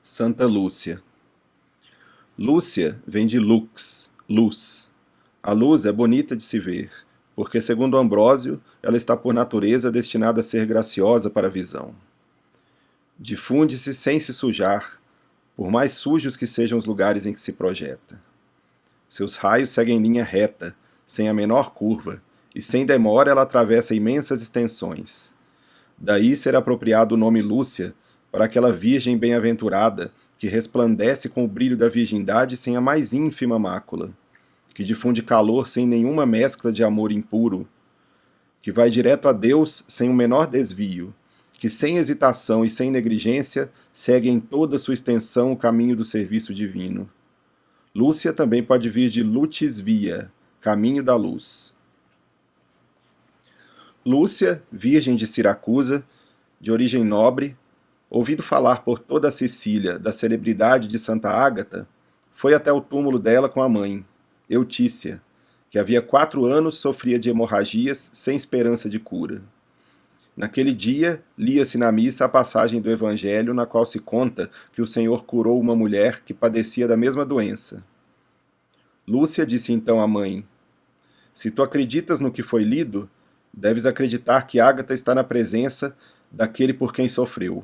Santa Lúcia. Lúcia vem de lux, luz. A luz é bonita de se ver, porque, segundo Ambrósio, ela está por natureza destinada a ser graciosa para a visão. Difunde-se sem se sujar, por mais sujos que sejam os lugares em que se projeta. Seus raios seguem linha reta, sem a menor curva, e sem demora ela atravessa imensas extensões. Daí ser apropriado o nome Lúcia para aquela virgem bem-aventurada que resplandece com o brilho da virgindade sem a mais ínfima mácula, que difunde calor sem nenhuma mescla de amor impuro, que vai direto a Deus sem o menor desvio, que sem hesitação e sem negligência segue em toda sua extensão o caminho do serviço divino. Lúcia também pode vir de lutis via, caminho da luz. Lúcia, virgem de Siracusa, de origem nobre, ouvindo falar por toda a Sicília da celebridade de Santa Ágata, foi até o túmulo dela com a mãe, Eutícia, que havia 4 anos sofria de hemorragias sem esperança de cura. Naquele dia, lia-se na missa a passagem do Evangelho na qual se conta que o Senhor curou uma mulher que padecia da mesma doença. Lúcia disse então à mãe: "Se tu acreditas no que foi lido, deves acreditar que Ágata está na presença daquele por quem sofreu.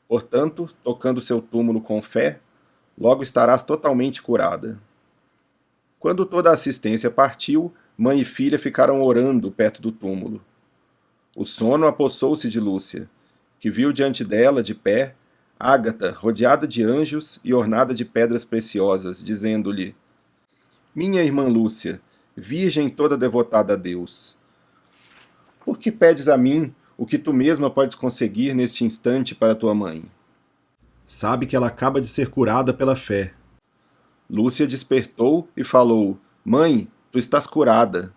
Portanto, tocando seu túmulo com fé, logo estarás totalmente curada." Quando toda a assistência partiu, mãe e filha ficaram orando perto do túmulo. O sono apossou-se de Lúcia, que viu diante dela, de pé, Ágata, rodeada de anjos e ornada de pedras preciosas, dizendo-lhe: "Minha irmã Lúcia, virgem toda devotada a Deus, por que pedes a mim o que tu mesma podes conseguir neste instante para tua mãe? Sabe que ela acaba de ser curada pela fé." Lúcia despertou e falou: "Mãe, tu estás curada.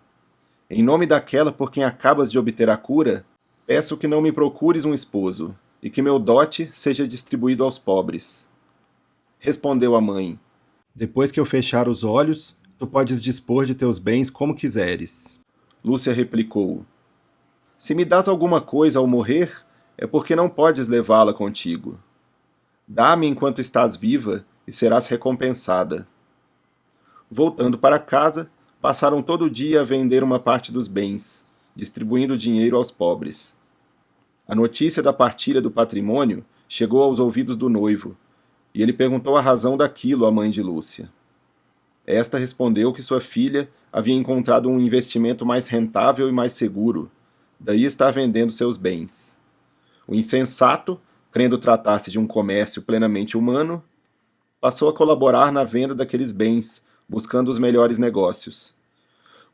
Em nome daquela por quem acabas de obter a cura, peço que não me procures um esposo, e que meu dote seja distribuído aos pobres." Respondeu a mãe: "Depois que eu fechar os olhos, tu podes dispor de teus bens como quiseres." Lúcia replicou: "Se me dás alguma coisa ao morrer, é porque não podes levá-la contigo. Dá-me enquanto estás viva e serás recompensada." Voltando para casa, passaram todo o dia a vender uma parte dos bens, distribuindo dinheiro aos pobres. A notícia da partilha do patrimônio chegou aos ouvidos do noivo, e ele perguntou a razão daquilo à mãe de Lúcia. Esta respondeu que sua filha havia encontrado um investimento mais rentável e mais seguro, daí estar vendendo seus bens. O insensato, crendo tratar-se de um comércio plenamente humano, passou a colaborar na venda daqueles bens, buscando os melhores negócios.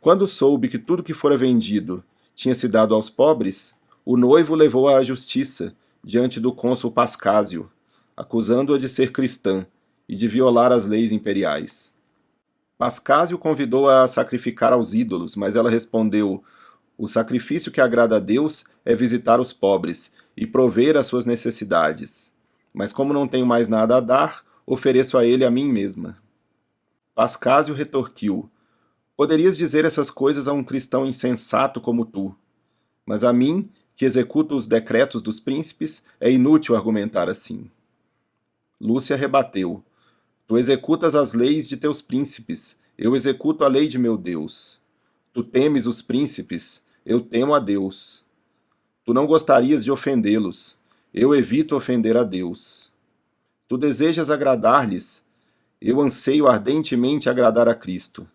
Quando soube que tudo que fora vendido tinha se dado aos pobres, o noivo levou-a à justiça diante do cônsul Pascásio, acusando-a de ser cristã e de violar as leis imperiais. Pascásio convidou-a a sacrificar aos ídolos, mas ela respondeu: "O sacrifício que agrada a Deus é visitar os pobres e prover as suas necessidades. Mas como não tenho mais nada a dar, ofereço a ele a mim mesma." Pascásio retorquiu: "Poderias dizer essas coisas a um cristão insensato como tu, mas a mim, que executo os decretos dos príncipes, é inútil argumentar assim." Lúcia rebateu: "Tu executas as leis de teus príncipes, eu executo a lei de meu Deus. Tu temes os príncipes, eu temo a Deus. Tu não gostarias de ofendê-los, eu evito ofender a Deus. Tu desejas agradar-lhes, eu anseio ardentemente agradar a Cristo.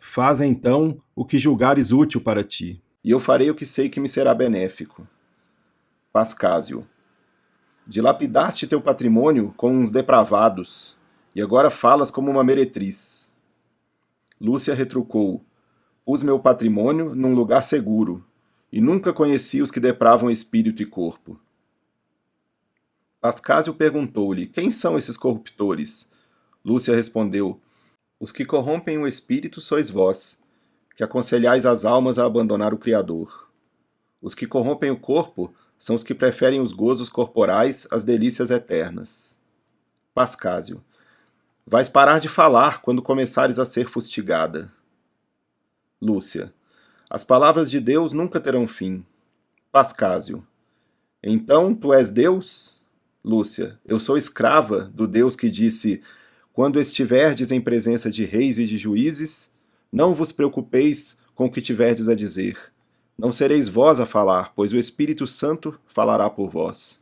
Faz então o que julgares útil para ti, e eu farei o que sei que me será benéfico." Pascásio: "Dilapidaste teu patrimônio com uns depravados, e agora falas como uma meretriz." Lúcia retrucou: "Pus meu patrimônio num lugar seguro, e nunca conheci os que depravam espírito e corpo." Pascásio perguntou-lhe: "Quem são esses corruptores?" Lúcia respondeu: "Os que corrompem o espírito sois vós, que aconselhais as almas a abandonar o Criador. Os que corrompem o corpo são os que preferem os gozos corporais às delícias eternas." Pascásio: "Vais parar de falar quando começares a ser fustigada." Lúcia: "As palavras de Deus nunca terão fim." Pascásio: "Então tu és Deus?" Lúcia, eu sou escrava do Deus que disse: quando estiverdes em presença de reis e de juízes, não vos preocupeis com o que tiverdes a dizer. Não sereis vós a falar, pois o Espírito Santo falará por vós.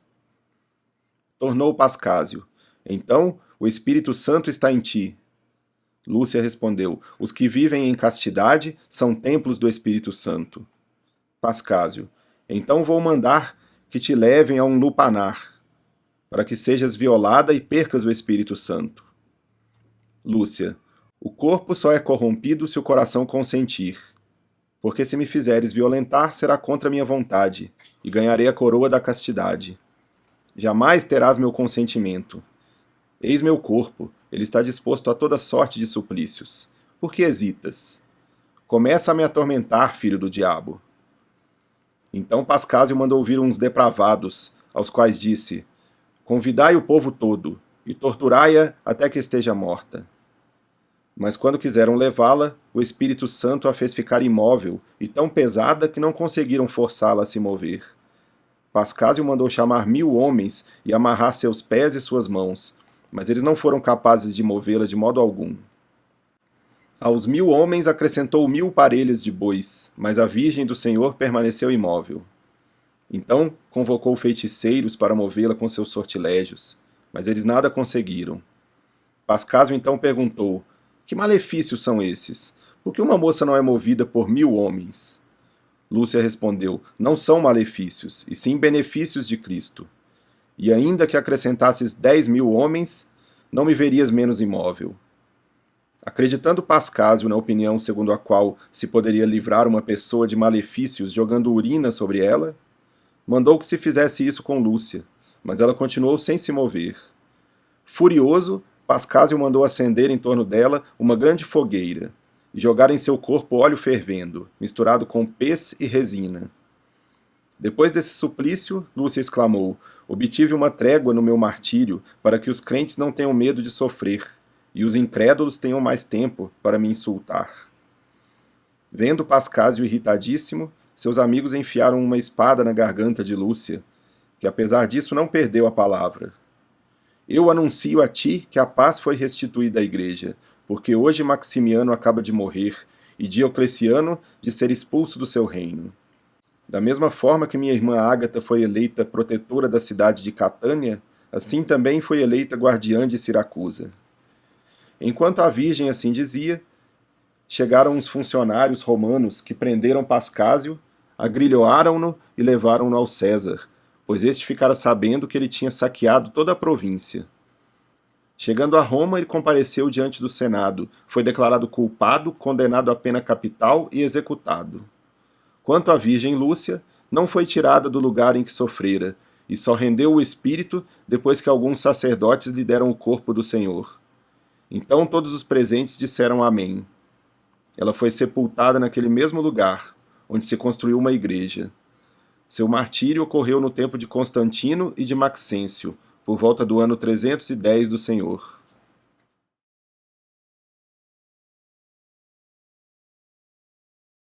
Tornou Pascásio: então o Espírito Santo está em ti. Lúcia respondeu: os que vivem em castidade são templos do Espírito Santo. Pascásio: então vou mandar que te levem a um lupanar, para que sejas violada e percas o Espírito Santo. Lúcia: o corpo só é corrompido se o coração consentir. Porque se me fizeres violentar, será contra minha vontade, e ganharei a coroa da castidade. Jamais terás meu consentimento. Eis meu corpo, ele está disposto a toda sorte de suplícios. Por que hesitas? Começa a me atormentar, filho do diabo. Então Pascásio mandou vir uns depravados, aos quais disse: convidai o povo todo, e torturai-a até que esteja morta. Mas quando quiseram levá-la, o Espírito Santo a fez ficar imóvel e tão pesada que não conseguiram forçá-la a se mover. Pascásio mandou chamar 1000 homens e amarrar seus pés e suas mãos, mas eles não foram capazes de movê-la de modo algum. Aos 1000 homens acrescentou 1000 parelhas de bois, mas a Virgem do Senhor permaneceu imóvel. Então convocou feiticeiros para movê-la com seus sortilégios, mas eles nada conseguiram. Pascásio então perguntou: que malefícios são esses? Por que uma moça não é movida por 1000 homens? Lúcia respondeu: não são malefícios, e sim benefícios de Cristo. E ainda que acrescentasses 10.000 homens, não me verias menos imóvel. Acreditando Pascásio na opinião segundo a qual se poderia livrar uma pessoa de malefícios jogando urina sobre ela, mandou que se fizesse isso com Lúcia, mas ela continuou sem se mover. Furioso, Pascásio mandou acender em torno dela uma grande fogueira e jogar em seu corpo óleo fervendo, misturado com pez e resina. Depois desse suplício, Lúcia exclamou: obtive uma trégua no meu martírio para que os crentes não tenham medo de sofrer e os incrédulos tenham mais tempo para me insultar. Vendo Pascásio irritadíssimo, seus amigos enfiaram uma espada na garganta de Lúcia, que apesar disso não perdeu a palavra. Eu anuncio a ti que a paz foi restituída à igreja, porque hoje Maximiano acaba de morrer e Diocleciano de ser expulso do seu reino. Da mesma forma que minha irmã Ágata foi eleita protetora da cidade de Catânia, assim também foi eleita guardiã de Siracusa. Enquanto a Virgem assim dizia, chegaram os funcionários romanos que prenderam Pascásio, agrilhoaram-no e levaram-no ao César, pois este ficara sabendo que ele tinha saqueado toda a província. Chegando a Roma, ele compareceu diante do Senado, foi declarado culpado, condenado à pena capital e executado. Quanto à Virgem Lúcia, não foi tirada do lugar em que sofrera, e só rendeu o espírito depois que alguns sacerdotes lhe deram o corpo do Senhor. Então todos os presentes disseram amém. Ela foi sepultada naquele mesmo lugar, onde se construiu uma igreja. Seu martírio ocorreu no tempo de Constantino e de Maxêncio, por volta do ano 310 do Senhor.